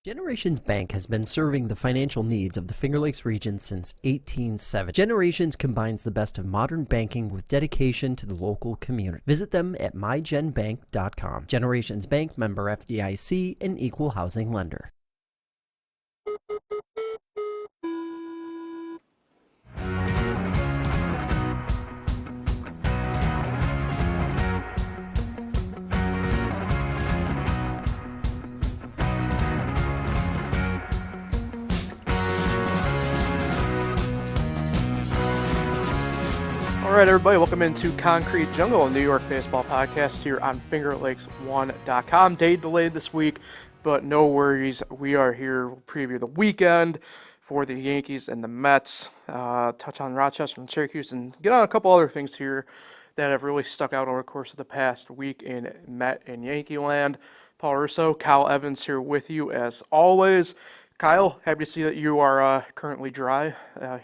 Generations Bank has been serving the financial needs of the Finger Lakes region since 1870. Generations combines the best of modern banking with dedication to the local community. Visit them at mygenbank.com. Generations Bank, member FDIC, and equal housing lender. All right, everybody, welcome into Concrete Jungle, a New York baseball podcast here on FingerLakes1.com. Day delayed this week, but no worries. We are here. We'll preview the weekend for the Yankees and the Mets, touch on Rochester and Syracuse, and get on a couple other things here that have really stuck out over the course of the past week in Met and Yankee land. Paul Russo, Kyle Evans here with you as always. Kyle, happy to see that you are currently dry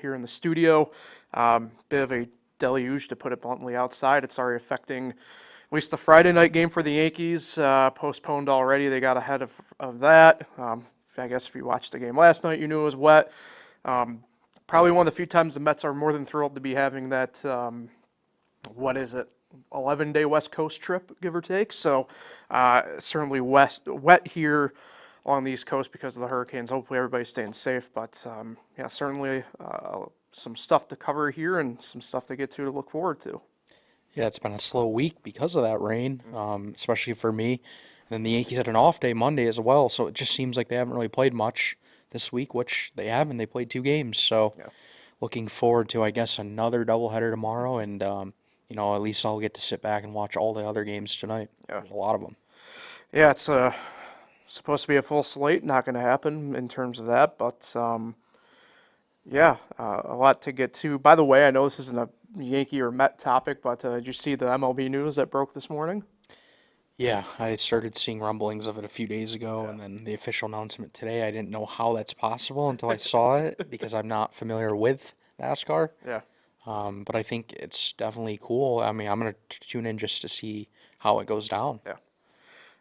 here in the studio. Bit of a deluge, to put it bluntly, outside. It's already affecting at least the Friday night game for the Yankees, postponed already. They got ahead of that. I guess if you watched the game last night, you knew it was wet. Probably one of the few times the Mets are more than thrilled to be having that, 11-day West Coast trip, give or take. So certainly wet here along the East Coast because of the hurricanes. Hopefully everybody's staying safe, but certainly some stuff to cover here and some stuff to get to look forward to. Yeah, it's been a slow week because of that rain, especially for me. And then the Yankees had an off day Monday as well, so it just seems like they haven't really played much this week, which they haven't. They played 2 games, so looking forward to, I guess, another doubleheader tomorrow, and at least I'll get to sit back and watch all the other games tonight. Yeah. There's a lot of them. Yeah, it's supposed to be a full slate. Not going to happen in terms of that, but a lot to get to. By the way, I know this isn't a Yankee or Met topic, but did you see the MLB news that broke this morning? Yeah, I started seeing rumblings of it a few days ago, and then the official announcement today. I didn't know how that's possible until I saw it because I'm not familiar with NASCAR. Yeah. But I think it's definitely cool. I mean, I'm going to tune in just to see how it goes down. Yeah.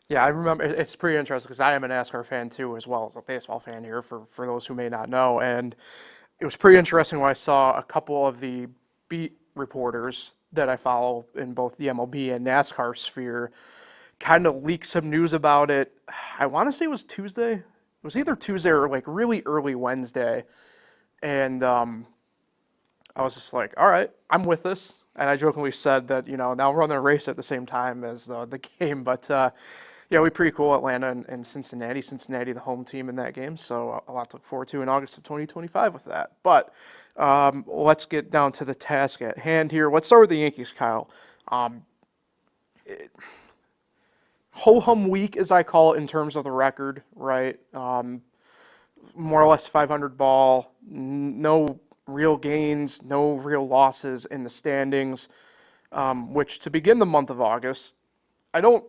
Yeah, I remember. It's pretty interesting because I am a NASCAR fan too, as well as a baseball fan here, for those who may not know. And it was pretty interesting when I saw a couple of the beat reporters that I follow in both the MLB and NASCAR sphere kind of leak some news about it. I want to say it was Tuesday. It was either Tuesday or like really early Wednesday. And I was just like, all right, I'm with this. And I jokingly said that, now we're on the race at the same time as the game. But we pretty cool, Atlanta and Cincinnati. Cincinnati, the home team in that game. So a lot to look forward to in August of 2025 with that. But let's get down to the task at hand here. Let's start with the Yankees, Kyle. Ho-hum week, as I call it, in terms of the record, right? More or less 500 ball, no real gains, no real losses in the standings, which to begin the month of August, I don't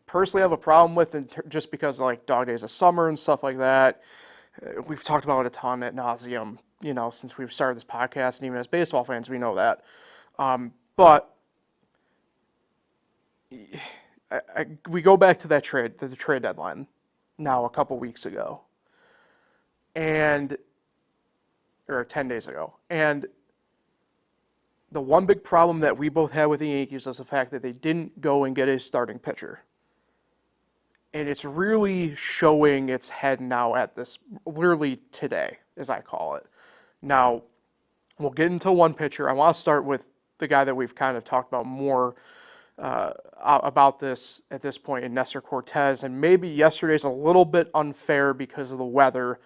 personally have a problem with just because of dog days of summer and stuff like that. We've talked about it a ton ad nauseum, since we've started this podcast, and even as baseball fans, we know that. But we go back to the trade deadline now a couple weeks ago, or 10 days ago. And the one big problem that we both had with the Yankees was the fact that they didn't go and get a starting pitcher. And it's really showing its head now at this, literally today, as I call it. Now, we'll get into one pitcher. I want to start with the guy that we've kind of talked about more about this at this point in Nestor Cortes. And maybe yesterday's a little bit unfair because of the weather.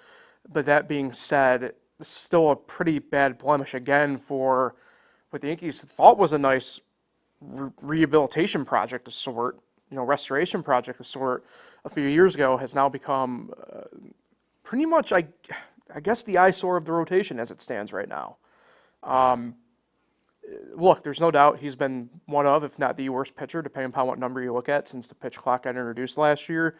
But that being said, still a pretty bad blemish again for what the Yankees thought was a nice rehabilitation project of sort. Restoration project of sort a few years ago has now become pretty much, I guess, the eyesore of the rotation as it stands right now. Look, there's no doubt he's been one of, if not the worst pitcher, depending upon what number you look at, since the pitch clock got introduced last year.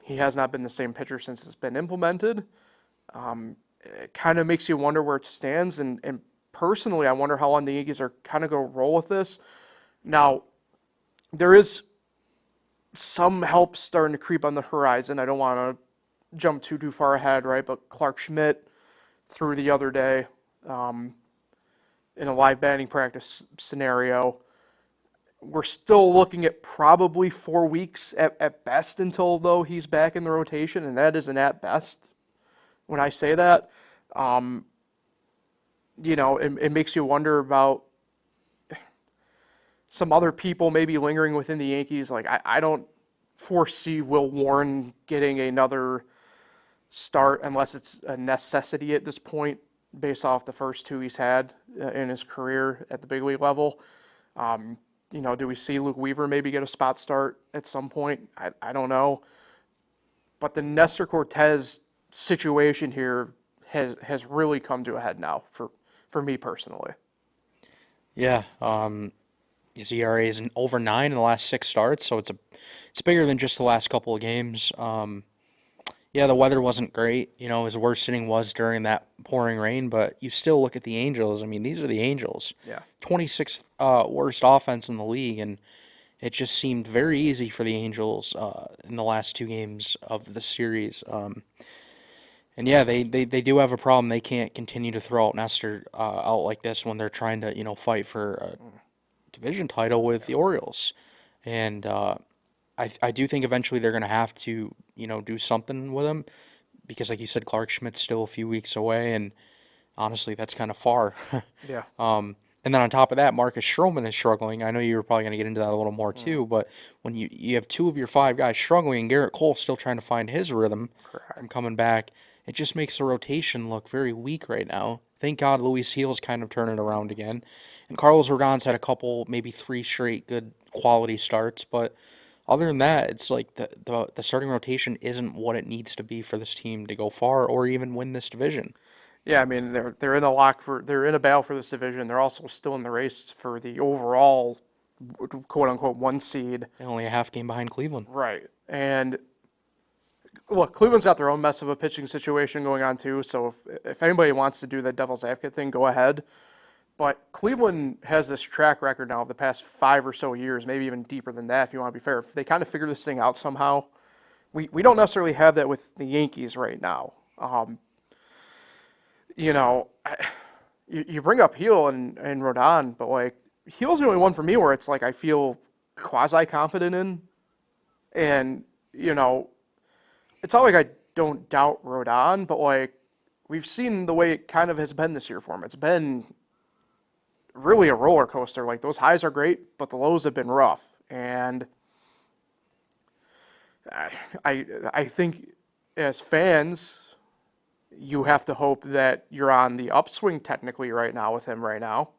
He has not been the same pitcher since it's been implemented. It kind of makes you wonder where it stands, and personally, I wonder how long the Yankees are kind of going to roll with this. Now, there is some help starting to creep on the horizon. I don't want to jump too far ahead, right? But Clark Schmidt threw the other day in a live batting practice scenario. We're still looking at probably 4 weeks at best until, though, he's back in the rotation, and that is an at best. When I say that, it makes you wonder about some other people maybe lingering within the Yankees. Like, I don't foresee Will Warren getting another start unless it's a necessity at this point, based off the first 2 he's had in his career at the big league level. Do we see Luke Weaver maybe get a spot start at some point? I don't know. But the Nestor Cortes situation here has really come to a head now for me personally. Yeah, his ERA is over 9 in the last 6 starts, so it's bigger than just the last couple of games. Yeah, the weather wasn't great. His worst inning was during that pouring rain, but you still look at the Angels. I mean, these are the Angels. Yeah. 26th worst offense in the league, and it just seemed very easy for the Angels in the last 2 games of the series. And yeah, they do have a problem. They can't continue to throw out Nestor out like this when they're trying to fight for a division title with the Orioles. And I do think eventually they're going to have to do something with him, because like you said, Clark Schmidt's still a few weeks away, and honestly, that's kind of far. Yeah. And then on top of that, Marcus Stroman is struggling. I know you were probably going to get into that a little more too, but when you have 2 of your 5 guys struggling and Garrett Cole still trying to find his rhythm from coming back, it just makes the rotation look very weak right now. Thank God Luis Gil's kind of turning around again. And Carlos Rodon's had a couple, maybe 3 straight good quality starts, but other than that, it's like the starting rotation isn't what it needs to be for this team to go far or even win this division. Yeah, I mean they're in they're in a battle for this division. They're also still in the race for the overall quote unquote 1 seed. They're only a half game behind Cleveland. Right. And look, Cleveland's got their own mess of a pitching situation going on too. So if anybody wants to do the devil's advocate thing, go ahead. But Cleveland has this track record now of the past 5 or so years, maybe even deeper than that if you want to be fair. If they kind of figure this thing out somehow. We don't necessarily have that with the Yankees right now. You bring up Gil and Rodon, but like Gil's the only one for me where it's like I feel quasi-confident in. And, it's not like I don't doubt Rodon, but like we've seen the way it kind of has been this year for him. It's been really a roller coaster. Like those highs are great, but the lows have been rough. And I think as fans, you have to hope that you're on the upswing technically right now with him right now.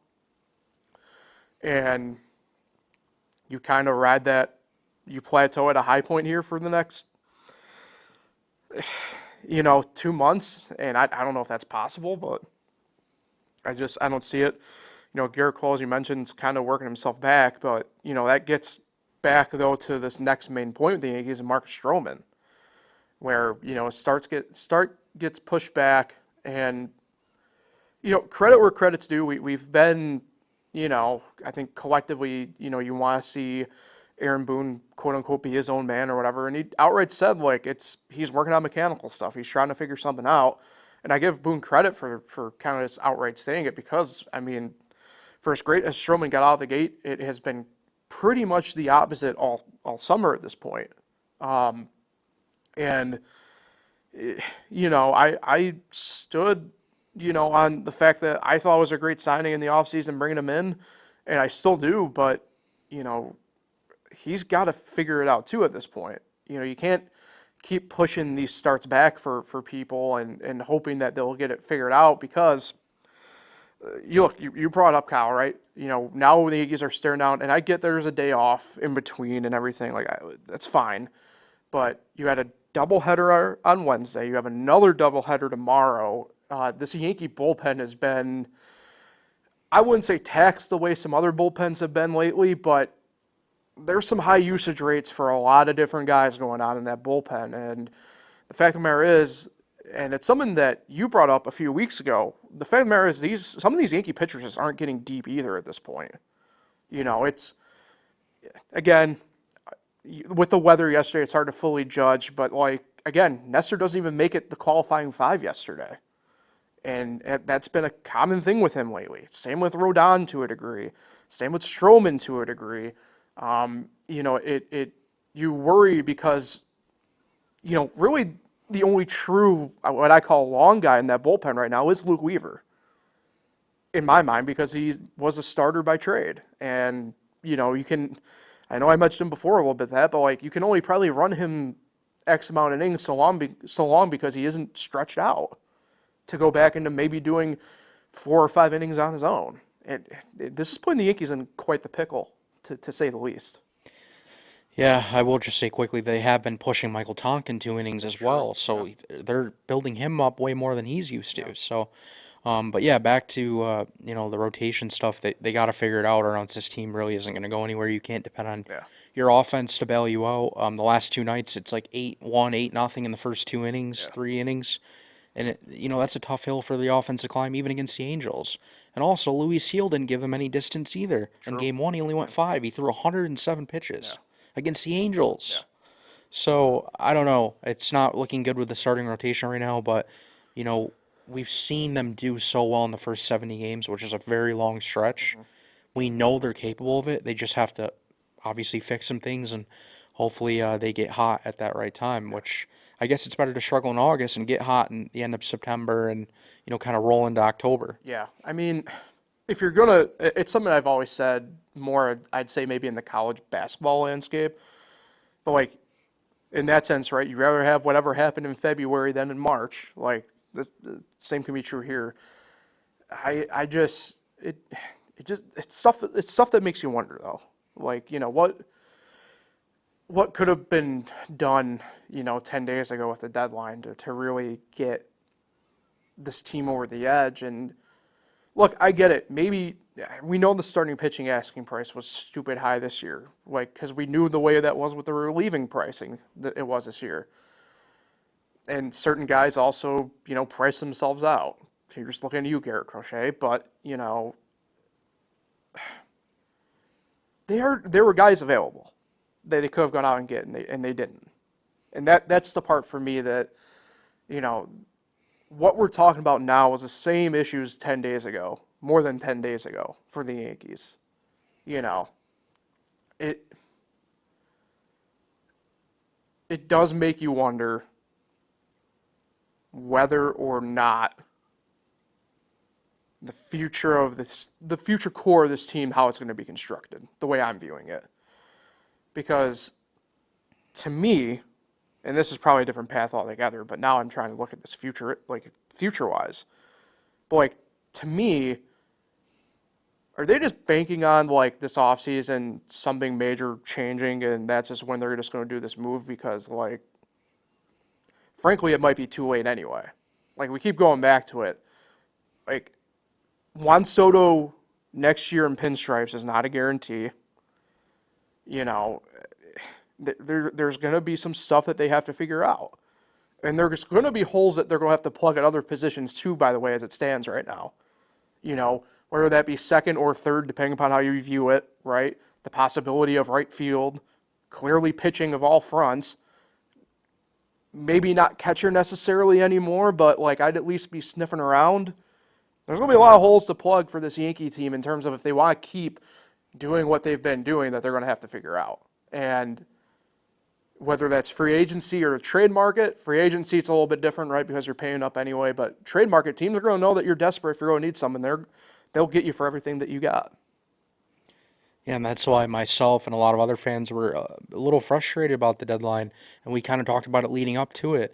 And you kind of ride that, you plateau at a high point here for the next 2 months, and I don't know if that's possible, but I don't see it. Garrett Cole, as you mentioned, is kind of working himself back, but that gets back though to this next main point with the Yankees and Marcus Stroman, where start gets pushed back, and credit where credit's due. We've been I think collectively you want to see Aaron Boone, quote unquote, be his own man or whatever. And he outright said, like, he's working on mechanical stuff. He's trying to figure something out. And I give Boone credit for kind of just outright saying it, because, I mean, for as great as Stroman got out of the gate, it has been pretty much the opposite all summer at this point. I stood, on the fact that I thought it was a great signing in the offseason, bringing him in, and I still do, but, he's got to figure it out too at this point. You can't keep pushing these starts back for people and hoping that they'll get it figured out, because you brought up Kyle, right? Now the Yankees are staring down, and I get there's a day off in between and everything, that's fine. But you had a doubleheader on Wednesday. You have another doubleheader tomorrow. This Yankee bullpen has been, I wouldn't say taxed the way some other bullpens have been lately, but there's some high usage rates for a lot of different guys going on in that bullpen. And the fact of the matter is, and it's something that you brought up a few weeks ago, the fact of the matter is some of these Yankee pitchers just aren't getting deep either at this point. It's, again, with the weather yesterday, it's hard to fully judge, but again, Nestor doesn't even make it the qualifying 5 yesterday. And that's been a common thing with him lately. Same with Rodon to a degree. Same with Stroman to a degree. You worry because, really the only true, what I call long guy in that bullpen right now is Luke Weaver. In my mind, because he was a starter by trade. And, I know I mentioned him before a little bit that, but like you can only probably run him X amount of innings so long because he isn't stretched out to go back into maybe doing 4 or 5 innings on his own. This is putting the Yankees in quite the pickle, to say the least. Yeah, I will just say quickly, they have been pushing Michael Tonkin 2 innings as well, so they're building him up way more than he's used to. So, but yeah, back to the rotation stuff. They got to figure it out, or else this team really isn't going to go anywhere. You can't depend on your offense to bail you out. The last 2 nights, it's like 8-1, 8-0 in the first 2 innings, 3 innings. And, that's a tough hill for the offense to climb, even against the Angels. And also, Luis Heel didn't give him any distance either. True. In Game 1, he only went 5. He threw 107 pitches against the Angels. Yeah. So, I don't know. It's not looking good with the starting rotation right now, but, we've seen them do so well in the first 70 games, which is a very long stretch. Mm-hmm. We know they're capable of it. They just have to obviously fix some things, and hopefully they get hot at that right time, which I guess it's better to struggle in August and get hot in the end of September and, kind of roll into October. Yeah. I mean, if you're going to, it's something I've always said more, I'd say maybe in the college basketball landscape. But, like, in that sense, right, you'd rather have whatever happened in February than in March. Like, the same can be true here. It's stuff that makes you wonder, though. Like, what could have been done, 10 days ago with the deadline to really get this team over the edge? And look, I get it. Maybe we know the starting pitching asking price was stupid high this year, like, because we knew the way that was with the relieving pricing that it was this year. And certain guys also, price themselves out. So you're just looking at you, Garrett Crochet, but, there were guys available that they could have gone out and get, and they didn't. And that's the part for me that, what we're talking about now is the same issues 10 days ago, more than 10 days ago for the Yankees. It does make you wonder whether or not the future core of this team, how it's going to be constructed, the way I'm viewing it. Because to me, and this is probably a different path altogether, but now I'm trying to look at this future-wise. But, like, to me, are they just banking on, like, this offseason something major changing, and that's just when they're just going to do this move? Because, like, frankly, it might be too late anyway. Like, we keep going back to it. Like, Juan Soto next year in pinstripes is not a guarantee. There's going to be some stuff that they have to figure out. And there's going to be holes that they're going to have to plug at other positions too, by the way, as it stands right now. Whether that be second or third, depending upon how you view it, right? The possibility of right field, clearly pitching of all fronts. Maybe not catcher necessarily anymore, but, like, I'd at least be sniffing around. There's going to be a lot of holes to plug for this Yankee team in terms of if they want to keep doing what they've been doing that they're going to have to figure out. And whether that's free agency or the trade market, free agency it's a little bit different, right, because you're paying up anyway, but trade market teams are going to know that you're desperate if you're going to need something. They'll get you for everything that you got. Yeah, and that's why myself and a lot of other fans were a little frustrated about the deadline, and we kind of talked about it leading up to it.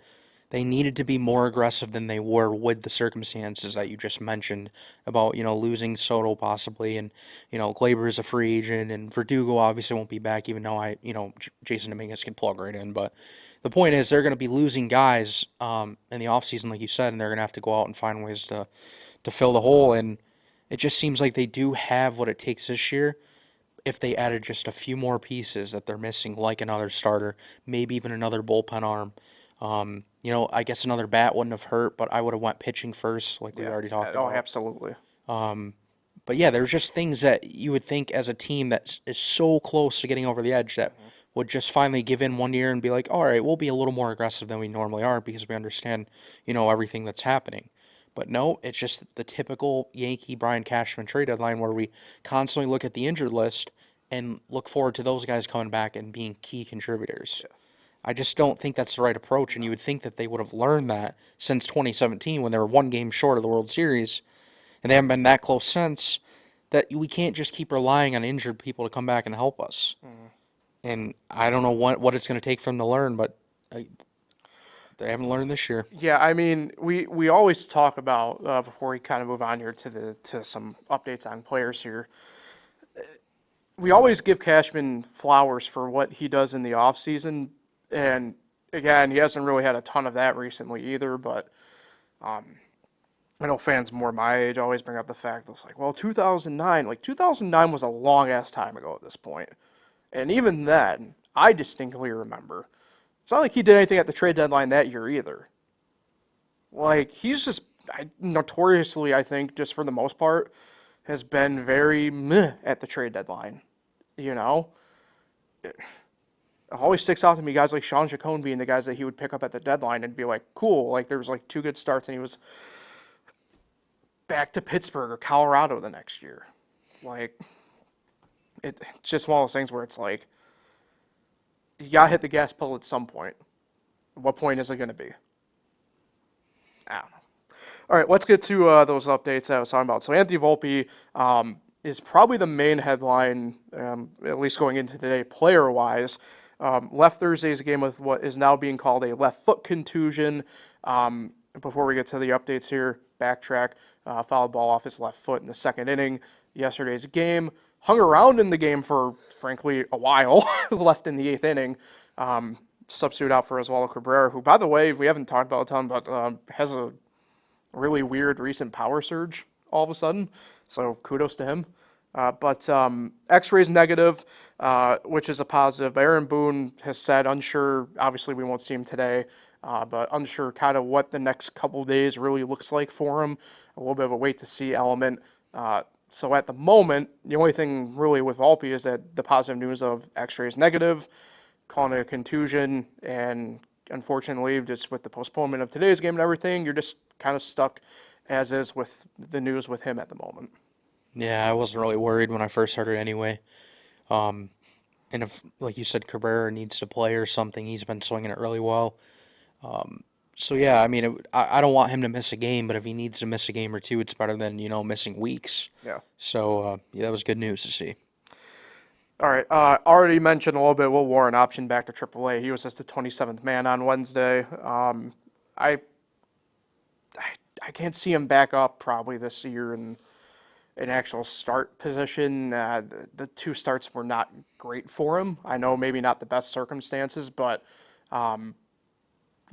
They needed to be more aggressive than they were with the circumstances that you just mentioned about, losing Soto possibly, and, Glaber is a free agent, and Verdugo obviously won't be back, even though Jason Dominguez can plug right in. But the point is they're going to be losing guys in the offseason, like you said, and they're going to have to go out and find ways to fill the hole. And it just seems like they do have what it takes this year if they added just a few more pieces that they're missing, like another starter, maybe even another bullpen arm. I guess another bat wouldn't have hurt, but I would have went pitching first, like we already talked about. Oh, absolutely. But yeah, there's just things that you would think as a team that is so close to getting over the edge that would just finally give in one year and be like, all right, we'll be a little more aggressive than we normally are because we understand, everything that's happening. But no, it's just the typical Yankee Brian Cashman trade deadline where we constantly look at the injured list and look forward to those guys coming back and being key contributors. I just don't think that's the right approach, and you would think that they would have learned that since 2017 when they were one game short of the World Series, and they haven't been that close since, that we can't just keep relying on injured people to come back and help us. And I don't know what it's going to take for them to learn, but they haven't learned this year. Yeah, I mean, we always talk about before we kind of move on here to some updates on players here. We always give Cashman flowers for what he does in the offseason, and again, he hasn't really had a ton of that recently either. But I know fans more my age always bring up the fact that it's like, well, 2009 was a long ass time ago at this point, and even then, I distinctly remember. It's not like he did anything at the trade deadline that year either. Like, he's just notoriously, I think, just for the most part, has been very meh at the trade deadline. It always sticks out to me guys like Sean Chacon being the guys that he would pick up at the deadline and be like, cool, like there was like 2 good starts and he was back to Pittsburgh or Colorado the next year. Like, it's just one of those things where it's like, you got to hit the gas pedal at some point. What point is it going to be? I don't know. All right, let's get to those updates I was talking about. So Anthony Volpe is probably the main headline, at least going into today, player-wise. Left Thursday's game with what is now being called a left foot contusion. Before we get to the updates here, backtrack, fouled ball off his left foot in the second inning. Yesterday's game. Hung around in the game for, frankly, a while, left in the 8th inning. Substitute out for Oswaldo Cabrera, who, by the way, we haven't talked about a ton, but has a really weird recent power surge all of a sudden. So kudos to him. But X-rays negative, which is a positive. Aaron Boone has said unsure. Obviously, we won't see him today, but unsure kind of what the next couple days really looks like for him. A little bit of a wait-to-see element. So at the moment, the only thing really with Volpe is that the positive news of X-rays negative, calling it a contusion, and unfortunately, just with the postponement of today's game and everything, you're just kind of stuck as is with the news with him at the moment. Yeah, I wasn't really worried when I first heard it anyway. And if, like you said, Cabrera needs to play or something, he's been swinging it really well. So yeah, I mean, I don't want him to miss a game, but if he needs to miss a game or two, it's better than, missing weeks. Yeah. So, yeah, that was good news to see. All right. Already mentioned a little bit, Will Warren option back to AAA. He was just the 27th man on Wednesday. I can't see him back up probably this year in an actual start position. The 2 starts were not great for him. I know maybe not the best circumstances, but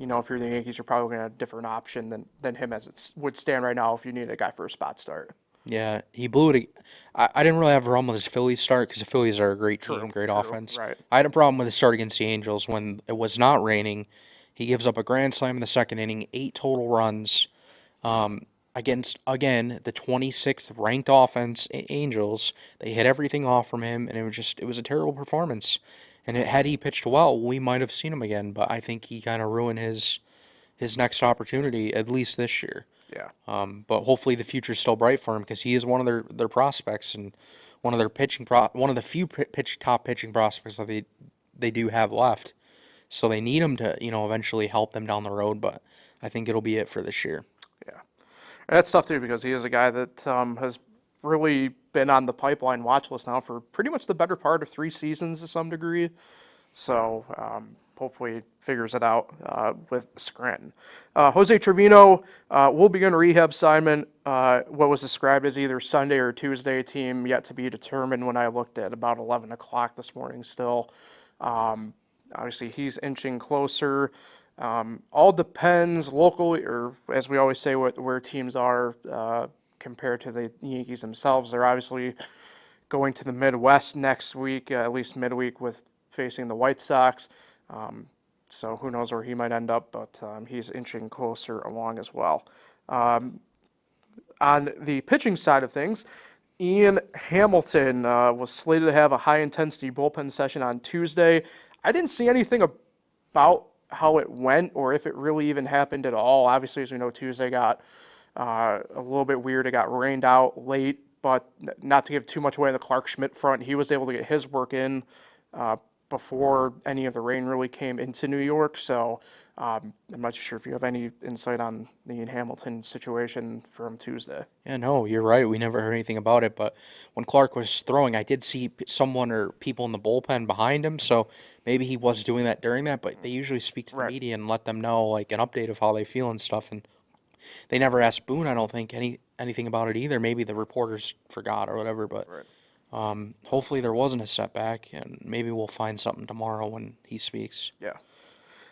if you're the Yankees, you're probably going to have a different option than him as it would stand right now if you need a guy for a spot start. Yeah, he blew it. I didn't really have a problem with his Phillies start because the Phillies are a great team, great offense. Right. I had a problem with his start against the Angels when it was not raining. He gives up a grand slam in the second inning, 8 total runs against, again, the 26th ranked offense, Angels. They hit everything off from him, and it was a terrible performance. And had he pitched well, we might have seen him again, but I think he kind of ruined his next opportunity, at least this year. Yeah. But hopefully the future's still bright for him because he is one of their prospects and one of their one of the few top pitching prospects that they do have left. So they need him to eventually help them down the road. But I think it'll be it for this year. Yeah, and that's tough too because he is a guy that has really been on the pipeline watch list now for pretty much the better part of 3 seasons to some degree. So hopefully figures it out with Scranton. Jose Trevino will begin a rehab assignment. What was described as either Sunday or Tuesday team yet to be determined when I looked at about 11 o'clock this morning still. Obviously, he's inching closer. All depends locally, or as we always say, where teams are compared to the Yankees themselves. They're obviously going to the Midwest next week, at least midweek, with facing the White Sox. So who knows where he might end up, but he's inching closer along as well. On the pitching side of things, Ian Hamilton was slated to have a high-intensity bullpen session on Tuesday. I didn't see anything about how it went or if it really even happened at all. Obviously, as we know, Tuesday got a little bit weird. It got rained out late, but not to give too much away on the Clark Schmidt front, he was able to get his work in before any of the rain really came into New York. So I'm not sure if you have any insight on the Ian Hamilton situation from Tuesday. Yeah, no, you're right. We never heard anything about it, but when Clark was throwing, I did see someone or people in the bullpen behind him, so maybe he was doing that during that, but they usually speak to the Right. media and let them know, like, an update of how they feel and stuff, and they never asked Boone, I don't think, anything about it either. Maybe the reporters forgot or whatever, but Right. hopefully there wasn't a setback, and maybe we'll find something tomorrow when he speaks. Yeah.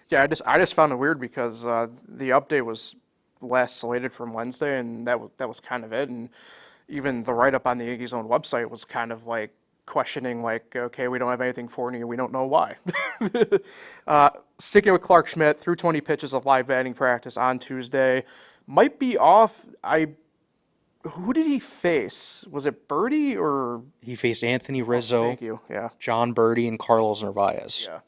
Yeah, I just found it weird because the update was last slated from Wednesday, and that was kind of it. And even the write up on the Yankees' own website was kind of like questioning, like, okay, we don't have anything for you, we don't know why. Sticking with Clark Schmidt, threw 20 pitches of live batting practice on Tuesday, might be off. Who did he face? Was it Birdie or? He faced Anthony Rizzo, Thank you. Yeah. John Birdie, and Carlos Narvaez. Yeah.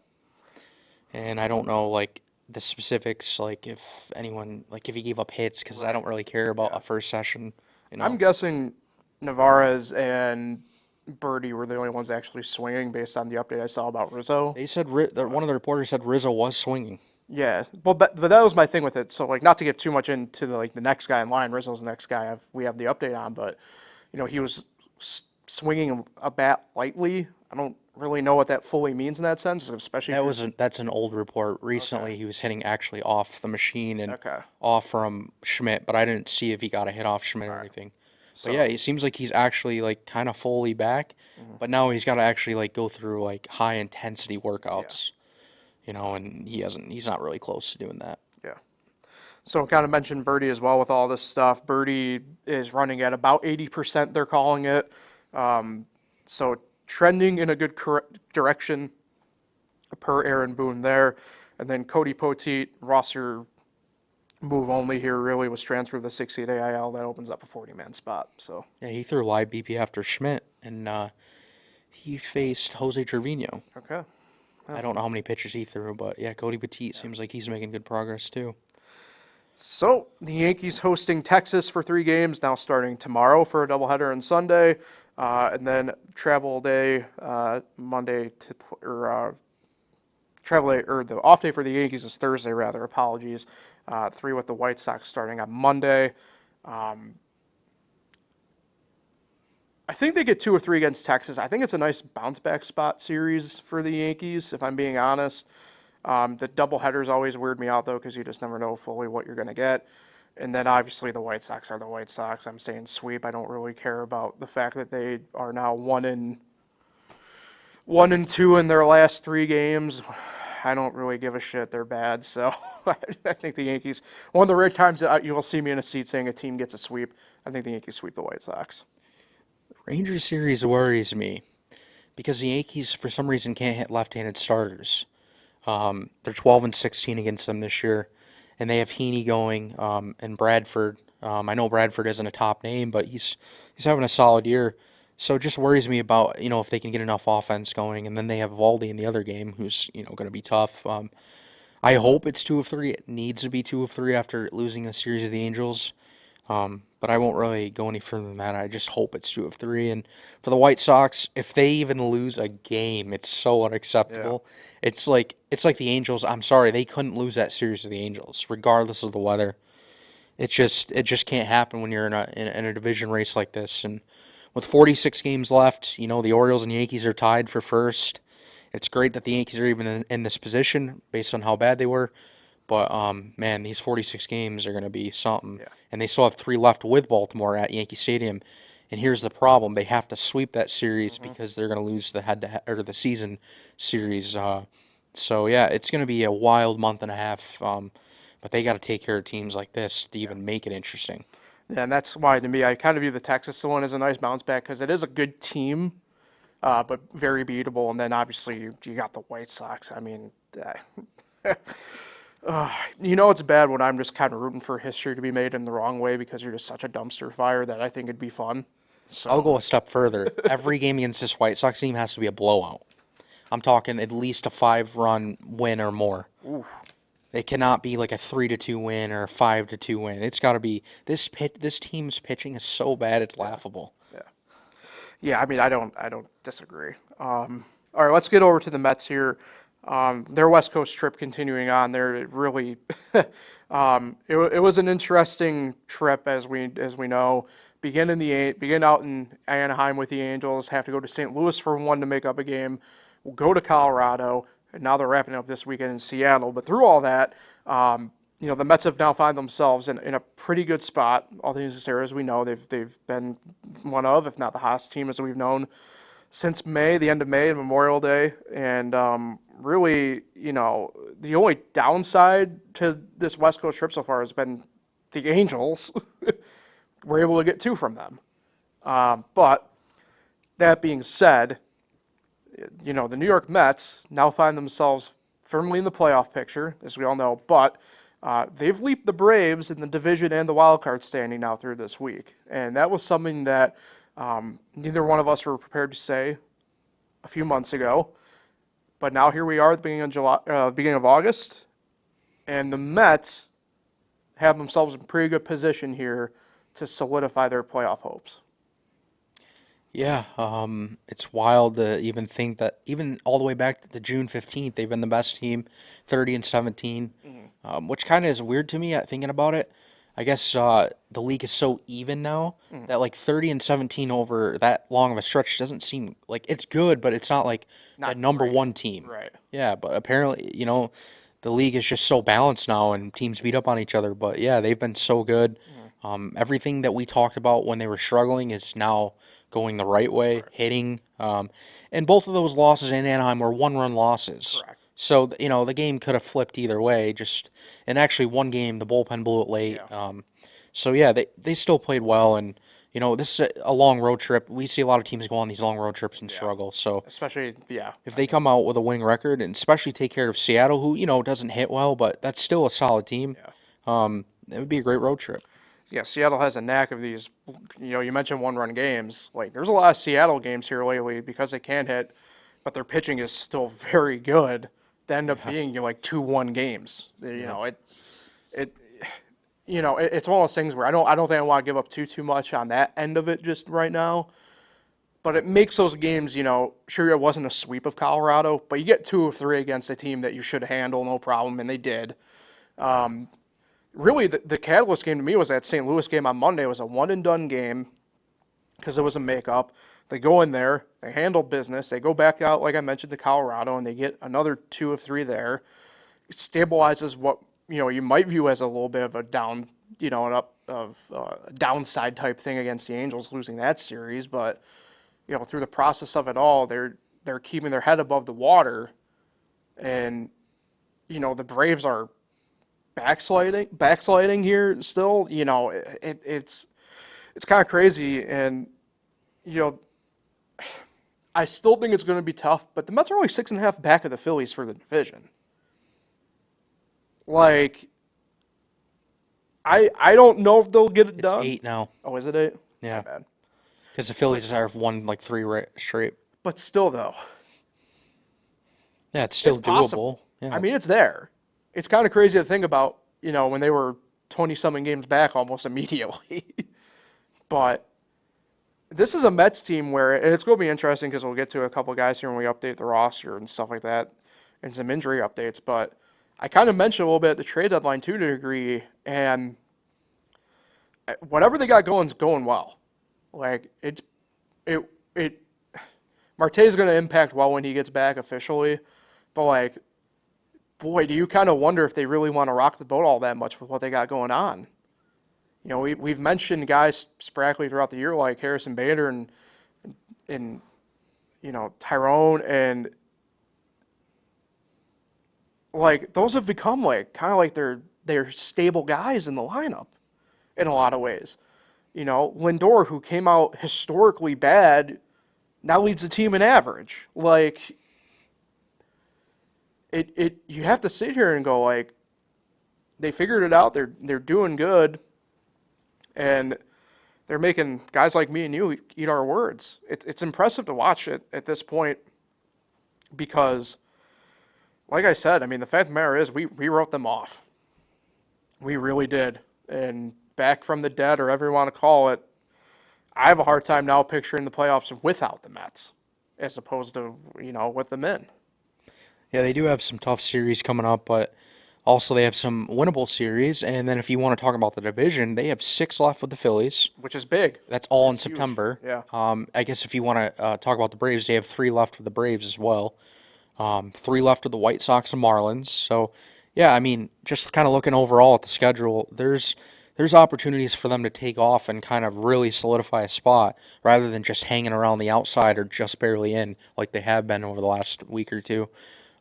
And I don't know, like, the specifics, like, if anyone, like, if he gave up hits, because I don't really care about a first session, you know. I'm guessing Navarez and Birdie were the only ones actually swinging based on the update I saw about Rizzo. They said, one of the reporters said Rizzo was swinging. Yeah, well, but that was my thing with it. So, like, not to get too much into the next guy in line. Rizzo's the next guy we have the update on, but he was swinging a bat lightly. I don't really know what that fully means in that sense, especially That's an old report. Recently, he was hitting actually off the machine and Okay. off from Schmidt, but I didn't see if he got a hit off Schmidt or anything. But yeah, it seems like he's actually, like, kind of fully back, but now he's got to actually, like, go through, like, high intensity workouts, and he's not really close to doing that. Yeah. So kind of mentioned Birdie as well with all this stuff. Birdie is running at about 80%, they're calling it. So trending in a good direction per Aaron Boone there. And then Cody Poteet, roster move only here, really was transferred to the 60-day IL. That opens up a 40-man spot. So Yeah, he threw live BP after Schmidt, and he faced Jose Trevino. okay. I don't know how many pitches he threw, but yeah, Cody Petit seems like he's making good progress too. So the Yankees hosting Texas for 3 games, now starting tomorrow for a doubleheader on Sunday, and then travel day Monday travel day, or the off day for the Yankees is Thursday rather. Apologies. 3 with the White Sox starting on Monday. I think they get 2 or 3 against Texas. I think it's a nice bounce back spot series for the Yankees, if I'm being honest. The doubleheaders always weird me out, though, because you just never know fully what you're going to get. And then, obviously, the White Sox are the White Sox. I'm saying sweep. I don't really care about the fact that they are now 1-2 in their last 3 games. I don't really give a shit. They're bad. So I think the Yankees, one of the rare times that you will see me in a seat saying a team gets a sweep, I think the Yankees sweep the White Sox. Rangers series worries me because the Yankees, for some reason, can't hit left-handed starters. They're 12-16 against them this year, and they have Heaney going and Bradford. I know Bradford isn't a top name, but he's having a solid year. So it just worries me about if they can get enough offense going, and then they have Valdi in the other game, who's going to be tough. I hope it's 2 of 3. It needs to be 2 of 3 after losing the series of the Angels. But I won't really go any further than that. I just hope it's 2 of 3. And for the White Sox, if they even lose a game, it's so unacceptable. Yeah. It's like the Angels. I'm sorry, they couldn't lose that series of the Angels, regardless of the weather. It just can't happen when you're in a division race like this. And with 46 games left, the Orioles and Yankees are tied for first. It's great that the Yankees are even in this position based on how bad they were. But, man, these 46 games are going to be something. Yeah. And they still have 3 left with Baltimore at Yankee Stadium. And here's the problem. They have to sweep that series because they're going to lose the head-to-head or the season series. So, yeah, it's going to be a wild month and a half. But they got to take care of teams like this to even make it interesting. Yeah, and that's why, to me, I kind of view the Texas one as a nice bounce back because it is a good team, but very beatable. And then, obviously, you got the White Sox. I mean, it's bad when I'm just kind of rooting for history to be made in the wrong way because you're just such a dumpster fire that I think it'd be fun. So. I'll go a step further. Every game against this White Sox team has to be a blowout. I'm talking at least a 5-run win or more. Oof. It cannot be like a 3-2 win or a 5-2 win. It's got to be this team's pitching is so bad it's laughable. Yeah. Yeah, I mean, I don't disagree. All right, let's get over to the Mets here. Their West Coast trip continuing on there. It really, it was an interesting trip as we know. Begin out in Anaheim with the Angels. Have to go to St. Louis for one to make up a game. We'll go to Colorado, and now they're wrapping up this weekend in Seattle. But through all that, the Mets have now found themselves in a pretty good spot. All things considered, as we know, they've been one of, if not the hottest team as we've known since May, the end of May and Memorial Day. And really, the only downside to this West Coast trip so far has been the Angels. We're able to get 2 from them. But that being said, the New York Mets now find themselves firmly in the playoff picture, as we all know, but they've leaped the Braves in the division and the wild card standing now through this week. And that was something that neither one of us were prepared to say a few months ago. But now here we are at the beginning of August, and the Mets have themselves in pretty good position here to solidify their playoff hopes. Yeah, it's wild to even think that even all the way back to June 15th, they've been the best team, 30-17, which kind of is weird to me thinking about it. I guess the league is so even now that like 30-17 over that long of a stretch doesn't seem like it's good, but it's not like Not the number great. one team. Right. Yeah, but apparently, the league is just so balanced now and teams beat up on each other. But yeah, they've been so good. Everything that we talked about when they were struggling is now going the right way, hitting. And both of those losses in Anaheim were 1-run losses. Correct. So, the game could have flipped either way. And actually one game, the bullpen blew it late. Yeah. So, yeah, they still played well. And, this is a long road trip. We see a lot of teams go on these long road trips and struggle. So, Especially, yeah. if they come out with a winning record, and especially take care of Seattle, who, doesn't hit well, but that's still a solid team, it would be a great road trip. Yeah, Seattle has a knack of these, you mentioned 1-run games. Like, there's a lot of Seattle games here lately because they can hit, but their pitching is still very good. They end up being, 2-1 games. It's one of those things where I don't think I want to give up too much on that end of it just right now. But it makes those games, sure it wasn't a sweep of Colorado, but you get 2 or 3 against a team that you should handle no problem, and they did. Really, the catalyst game to me was that St. Louis game on Monday. It was a one-and-done game because it was a makeup. They go in there, they handle business, they go back out, like I mentioned, to Colorado, and they get another 2 of 3 there. It stabilizes what you might view as a little bit of a down, a downside type thing against the Angels losing that series. But through the process of it all, they're keeping their head above the water, and the Braves are backsliding here still. It's kind of crazy, and I still think it's going to be tough, but the Mets are only 6.5 back of the Phillies for the division. Like, I don't know if they'll get it done. It's 8 now. Oh, is it 8? Yeah. Not bad. Because the Phillies have won like 3 straight. But still, though. Yeah, it's still It's possible. doable. Yeah. I mean, it's there. It's kind of crazy to think about, when they were 20-something games back almost immediately. But this is a Mets team where, and it's going to be interesting because we'll get to a couple guys here when we update the roster and stuff like that and some injury updates. But I kind of mentioned a little bit at the trade deadline too, to a degree, and whatever they got going is going well. Like, Marte is going to impact well when he gets back officially, but boy, do you kind of wonder if they really want to rock the boat all that much with what they got going on. We've mentioned guys sporadically throughout the year like Harrison Bader and Tyrone, and those have become kind of like they're stable guys in the lineup in a lot of ways. Lindor, who came out historically bad, now leads the team in average. You have to sit here and go they figured it out. They're doing good, and they're making guys like me and you eat our words. It's impressive to watch it at this point. because, like I said, I mean, the fact of the matter is we wrote them off. We really did. And back from the dead, or whatever you want to call it, I have a hard time now picturing the playoffs without the Mets, as opposed to, with them in. Yeah, they do have some tough series coming up, but also they have some winnable series. And then if you want to talk about the division, they have 6 left with the Phillies. Which is big. That's all in That's huge. September. Yeah. I guess if you want to talk about the Braves, they have 3 left with the Braves as well. 3 left with the White Sox and Marlins. So, yeah, I mean, just kind of looking overall at the schedule, there's opportunities for them to take off and kind of really solidify a spot rather than just hanging around the outside or just barely in like they have been over the last week or two.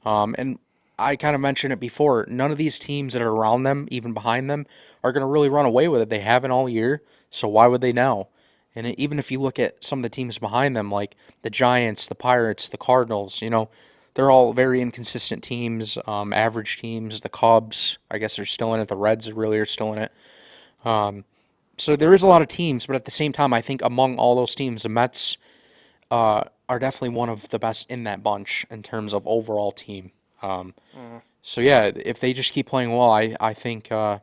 And I kind of mentioned it before. None of these teams that are around them, even behind them, are going to really run away with it. They haven't all year, so why would they now? And even if you look at some of the teams behind them, like the Giants, the Pirates, the Cardinals, they're all very inconsistent teams, average teams. The Cubs, I guess, are still in it. The Reds really are still in it. So there is a lot of teams, but at the same time, I think among all those teams, the Mets are definitely one of the best in that bunch in terms of overall team. So yeah, if they just keep playing well, I think they'll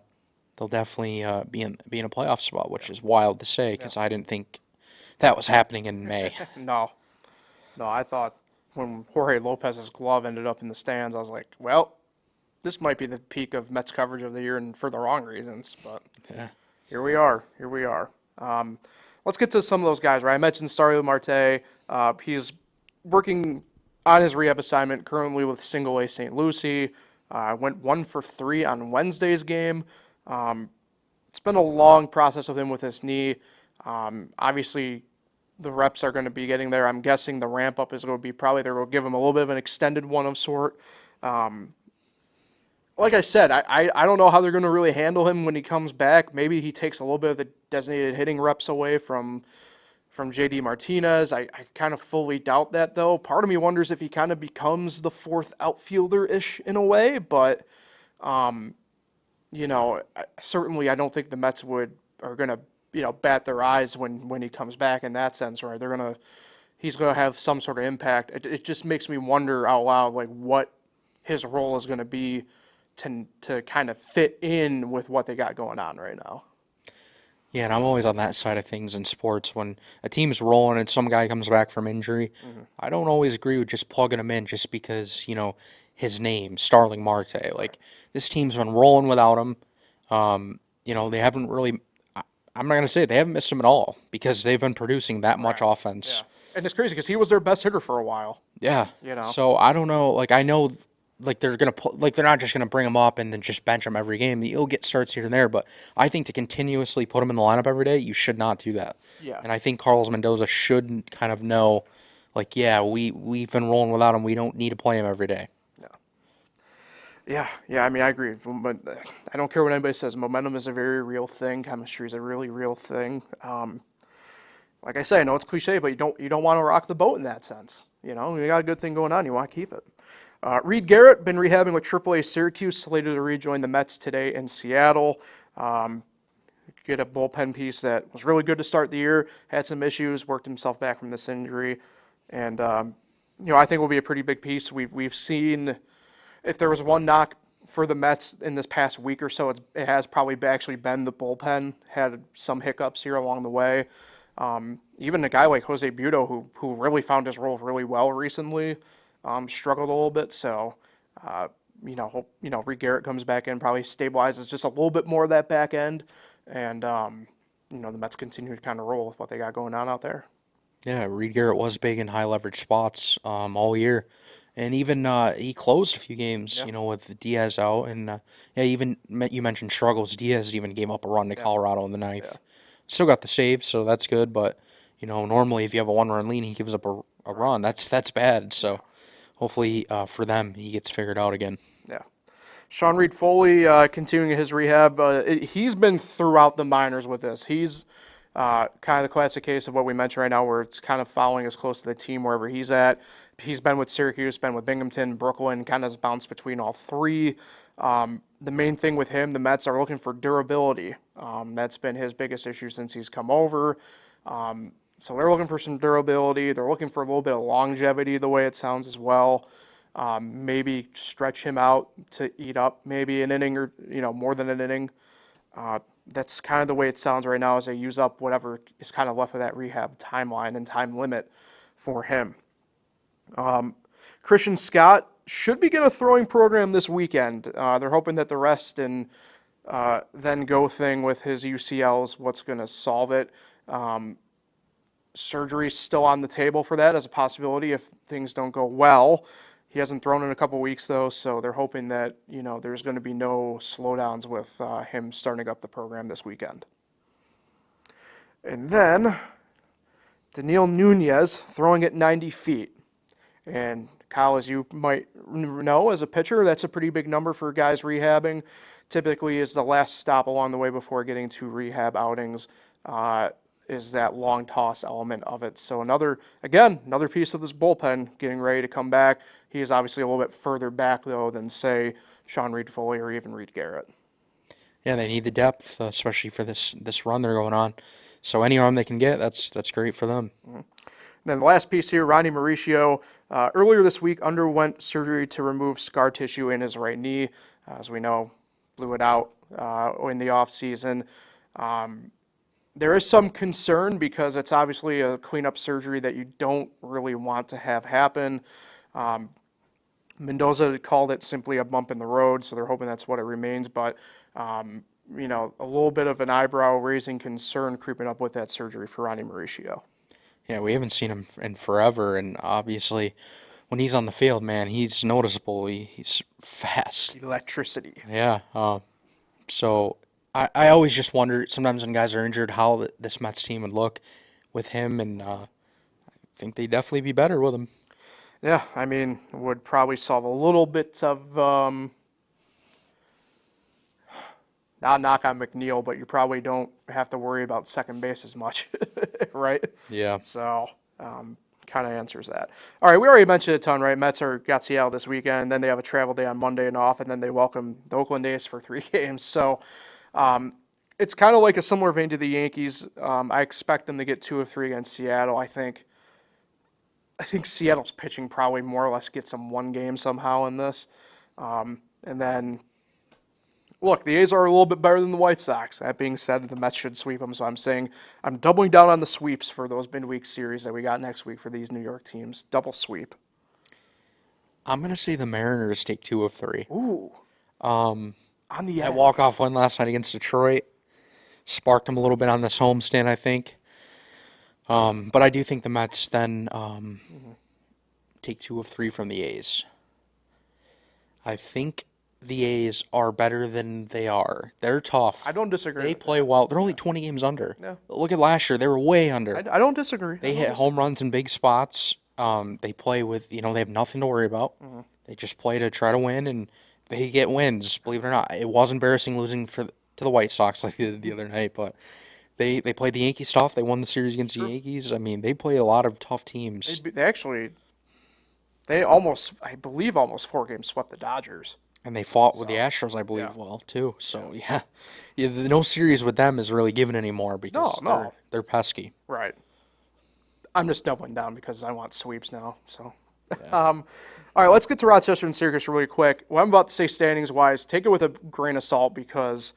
definitely be in a playoff spot, which is wild to say because I didn't think that was happening in May. No, I thought when Jorge Lopez's glove ended up in the stands, I was like, well, this might be the peak of Mets coverage of the year, and for the wrong reasons. But Yeah. here we are. Let's get to some of those guys, right? I mentioned Starley Marte. He's working on his rehab assignment currently with Single A St. Lucie. Went 1 for 3 on Wednesday's game. It's been a long process with him with his knee. Obviously, the reps are going to be getting there. I'm guessing the ramp up is going to be probably they're going to give him a little bit of an extended one of sort. Like I said, I don't know how they're going to really handle him when he comes back. Maybe he takes a little bit of the designated hitting reps away from J.D. Martinez. I kind of fully doubt that, though. Part of me wonders if he kind of becomes the 4th outfielder-ish in a way, but, certainly I don't think the Mets are going to, bat their eyes when he comes back in that sense, right? He's going to have some sort of impact. It just makes me wonder out loud, like, what his role is going to be to kind of fit in with what they got going on right now. Yeah, and I'm always on that side of things in sports. When a team's rolling and some guy comes back from injury, I don't always agree with just plugging him in just because, his name, Starling Marte. Like, this team's been rolling without him. They haven't really, I'm not going to say it, they haven't missed him at all because they've been producing that much offense. Yeah. And it's crazy because he was their best hitter for a while. Yeah. So I don't know. Like, I know like they're not just gonna bring him up and then just bench him every game. You'll get starts here and there, but I think to continuously put him in the lineup every day, you should not do that. Yeah. And I think Carlos Mendoza should kind of know, like, yeah, we've been rolling without him. We don't need to play him every day. Yeah. I mean, I agree, but I don't care what anybody says. Momentum is a very real thing. Chemistry is a really real thing. Like I say, I know it's cliche, but you don't want to rock the boat in that sense. You got a good thing going on, you want to keep it. Reed Garrett, been rehabbing with AAA Syracuse, slated to rejoin the Mets today in Seattle. Get a bullpen piece that was really good to start the year, had some issues, worked himself back from this injury. And, I think will be a pretty big piece. We've seen, if there was one knock for the Mets in this past week or so, it has probably actually been the bullpen. Had some hiccups here along the way. Even a guy like Jose Buto, who really found his role really well recently, struggled a little bit. So, hope, Reed Garrett comes back in, probably stabilizes just a little bit more of that back end. And, the Mets continue to kind of roll with what they got going on out there. Yeah, Reed Garrett was big in high leverage spots all year. And even he closed a few games, with Diaz out. And, even you mentioned struggles. Diaz even gave up a run to Colorado in the ninth. Yeah. Still got the save, so that's good. But, normally if you have a 1-run lead, he gives up a run. That's bad. So hopefully for them, he gets figured out again. Yeah. Sean Reed Foley continuing his rehab. He's been throughout the minors with this. He's kind of the classic case of what we mentioned right now, where it's kind of following as close to the team wherever he's at. He's been with Syracuse, been with Binghamton, Brooklyn, kind of has bounced between all three. The main thing with him, the Mets are looking for durability. That's been his biggest issue since he's come over. So they're looking for some durability. They're looking for a little bit of longevity, the way it sounds as well. Maybe stretch him out to eat up maybe an inning or, more than an inning. That's kind of the way it sounds right now as they use up whatever is kind of left of that rehab timeline and time limit for him. Christian Scott should begin a throwing program this weekend. They're hoping that the rest and then go thing with his UCL is what's going to solve it. Surgery is still on the table for that as a possibility if things don't go well. He hasn't thrown in a couple weeks, though, so they're hoping that, there's going to be no slowdowns with him starting up the program this weekend. And then, Daniil Nunez throwing at 90 feet. And Kyle, as you might know, as a pitcher, that's a pretty big number for guys rehabbing. Typically is the last stop along the way before getting to rehab outings. Is that long toss element of it. So another piece of this bullpen getting ready to come back. He is obviously a little bit further back, though, than, say, Sean Reed-Foley or even Reed Garrett. Yeah, they need the depth, especially for this run they're going on. So any arm they can get, that's great for them. Mm-hmm. Then the last piece here, Ronnie Mauricio, earlier this week underwent surgery to remove scar tissue in his right knee. As we know, blew it out in the offseason. There is some concern because it's obviously a cleanup surgery that you don't really want to have happen. Mendoza called it simply a bump in the road, so they're hoping that's what it remains. But, a little bit of an eyebrow-raising concern creeping up with that surgery for Ronnie Mauricio. Yeah, we haven't seen him in forever, and obviously when he's on the field, man, he's noticeable. He's fast. Electricity. Yeah. So I always just wonder, sometimes when guys are injured, how this Mets team would look with him, and I think they'd definitely be better with him. Yeah, would probably solve a little bit of, not knock on McNeil, but you probably don't have to worry about second base as much, right? Yeah. So, kind of answers that. All right, we already mentioned a ton, right? Mets got Seattle this weekend, and then they have a travel day on Monday and off, and then they welcome the Oakland A's for 3 games. So, it's kind of like a similar vein to the Yankees. I expect them to get 2 of 3 against Seattle. I think Seattle's pitching probably more or less gets them 1 game somehow in this. And then, look, the A's are a little bit better than the White Sox. That being said, the Mets should sweep them. So I'm doubling down on the sweeps for those midweek series that we got next week for these New York teams. Double sweep. I'm going to say the Mariners take 2 of 3. Ooh. On the That edge. walk-off win last night against Detroit sparked them a little bit on this homestand, I think. But I do think the Mets then take 2 of 3 from the A's. I think the A's are better than they are. They're tough. I don't disagree. They play well. They're only 20 games under. Yeah. Look at last year. They were way under. I don't disagree. They hit home runs in big spots. They play with, they have nothing to worry about. Mm-hmm. They just play to try to win, and they get wins, believe it or not. It was embarrassing losing to the White Sox like they did the other night, but they played the Yankees tough. They won the series against the Yankees. They play a lot of tough teams. They almost 4 games swept the Dodgers. And they fought with the Astros, I believe, well, too. So, yeah, no series with them is really given anymore because they're pesky. Right. I'm just doubling down because I want sweeps now. So, all right, let's get to Rochester and Syracuse really quick. What I'm about to say standings-wise, take it with a grain of salt because,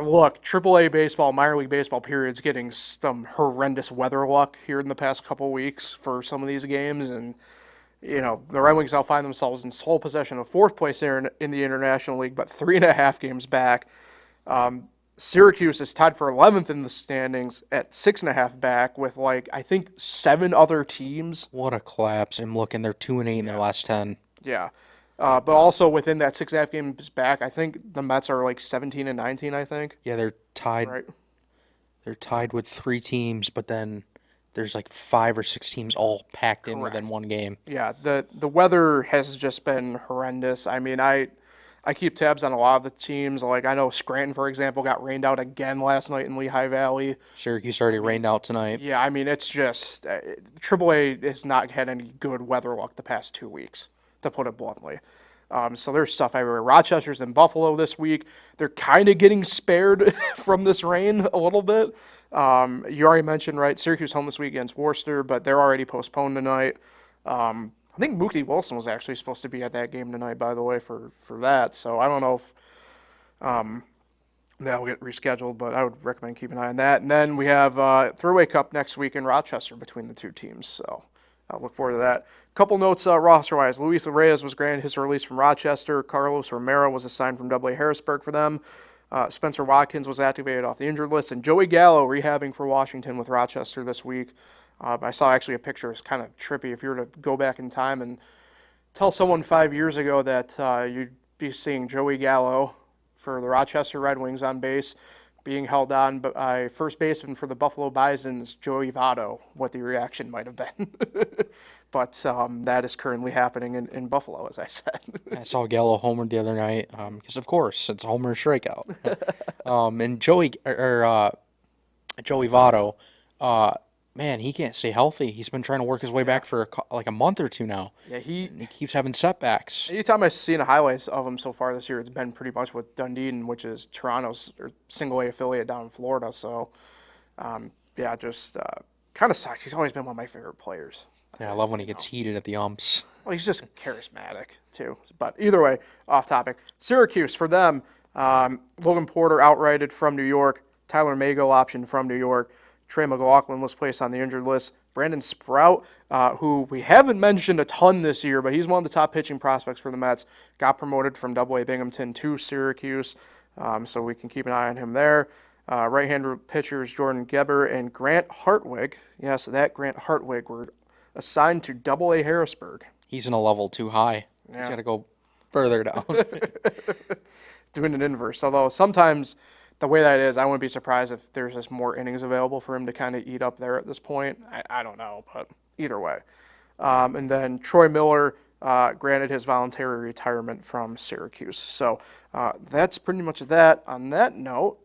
look, AAA baseball, minor league baseball period's getting some horrendous weather luck here in the past couple weeks for some of these games, and the Red Wings now find themselves in sole possession of 4th place there in the International League, but 3.5 games back. Syracuse is tied for 11th in the standings at 6.5 back with, I think 7 other teams. What a collapse. I'm looking, they're 2-8 in their last 10. Yeah. But also within that 6.5 games back, I think the Mets are 17 and 19, I think. Yeah, they're tied. Right. They're tied with 3 teams, but then there's 5 or 6 teams all packed in within 1 game. Yeah, the weather has just been horrendous. I keep tabs on a lot of the teams. I know Scranton, for example, got rained out again last night in Lehigh Valley. Syracuse already rained out tonight. Yeah, it's just AAA has not had any good weather luck the past 2 weeks, to put it bluntly. So there's stuff everywhere. Rochester's in Buffalo this week. They're kind of getting spared from this rain a little bit. You already mentioned, right, Syracuse home this week against Worcester, but they're already postponed tonight. I think Mookie Wilson was actually supposed to be at that game tonight, by the way, for that. So I don't know if that'll get rescheduled, but I would recommend keeping an eye on that. And then we have Throwaway Cup next week in Rochester between the two teams. So I'll look forward to that. Couple notes roster-wise. Luis Reyes was granted his release from Rochester. Carlos Romero was assigned from AA Harrisburg for them. Spencer Watkins was activated off the injured list. And Joey Gallo rehabbing for Washington with Rochester this week. I saw actually a picture. It's kind of trippy if you were to go back in time and tell someone 5 years ago that you'd be seeing Joey Gallo for the Rochester Red Wings on base, being held on by first baseman for the Buffalo Bisons, Joey Votto, what the reaction might have been. But that is currently happening in Buffalo, as I said. I saw Gallo homer the other night because, of course, it's a homer strikeout. And Joey Votto, man, he can't stay healthy. He's been trying to work his way back for like a month or two now. Yeah, he keeps having setbacks. Anytime I've seen highlights of him so far this year, it's been pretty much with Dunedin, which is Toronto's single-A affiliate down in Florida. So, just kind of sucks. He's always been one of my favorite players. Yeah, I love when he gets heated at the umps. Well, he's just charismatic, too. But either way, off topic. Syracuse, for them, Logan Porter outrighted from New York. Tyler Mago optioned from New York. Trey McLaughlin was placed on the injured list. Brandon Sprout, who we haven't mentioned a ton this year, but he's one of the top pitching prospects for the Mets, got promoted from AA Binghamton to Syracuse, so we can keep an eye on him there. Right-hander pitchers Jordan Geber and Grant Hartwig, yes, that Grant Hartwig, were assigned to AA Harrisburg. He's in a level too high. Yeah. He's got to go further down. Doing an inverse, although sometimes the way that is, I wouldn't be surprised if there's just more innings available for him to kind of eat up there at this point. I don't know, but either way. And then Troy Miller granted his voluntary retirement from Syracuse. So that's pretty much that. On that note,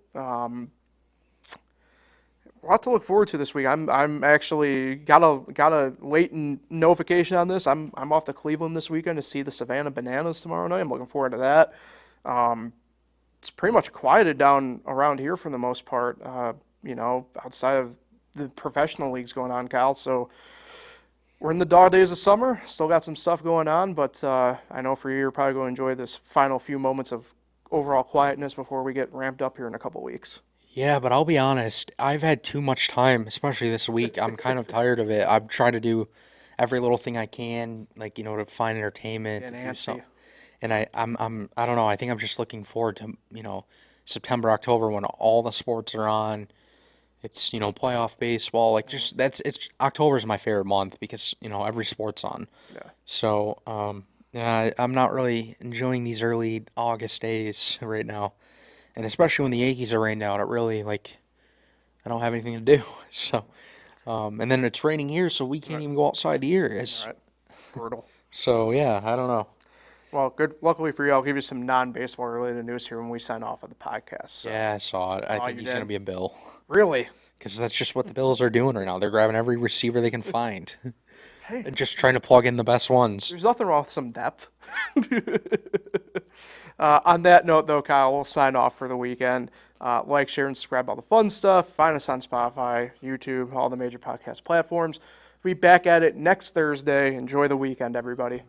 a lot to look forward to this week. I'm actually got a late notification on this. I'm off to Cleveland this weekend to see the Savannah Bananas tomorrow night. I'm looking forward to that. It's pretty much quieted down around here for the most part, outside of the professional leagues going on, Kyle. So we're in the dog days of summer. Still got some stuff going on, but I know for you, you're probably going to enjoy this final few moments of overall quietness before we get ramped up here in a couple weeks. Yeah, but I'll be honest. I've had too much time, especially this week. I'm kind of tired of it. I've tried to do every little thing I can, to find entertainment. And to do something. And I don't know. I think I'm just looking forward to, September, October when all the sports are on. It's, playoff baseball. October is my favorite month because, every sport's on. Yeah. So, I'm not really enjoying these early August days right now. And especially when the Yankees are rained out, it really, I don't have anything to do. So, and then it's raining here, so we can't even go outside here. It's brutal. So, yeah, I don't know. Well, good. Luckily for you, I'll give you some non-baseball related news here when we sign off of the podcast. So. Yeah, I saw it. I think he's going to be a Bill. Really? Because that's just what the Bills are doing right now. They're grabbing every receiver they can find. And just trying to plug in the best ones. There's nothing wrong with some depth. On that note, though, Kyle, we'll sign off for the weekend. Like, share, and subscribe all the fun stuff. Find us on Spotify, YouTube, all the major podcast platforms. We'll be back at it next Thursday. Enjoy the weekend, everybody.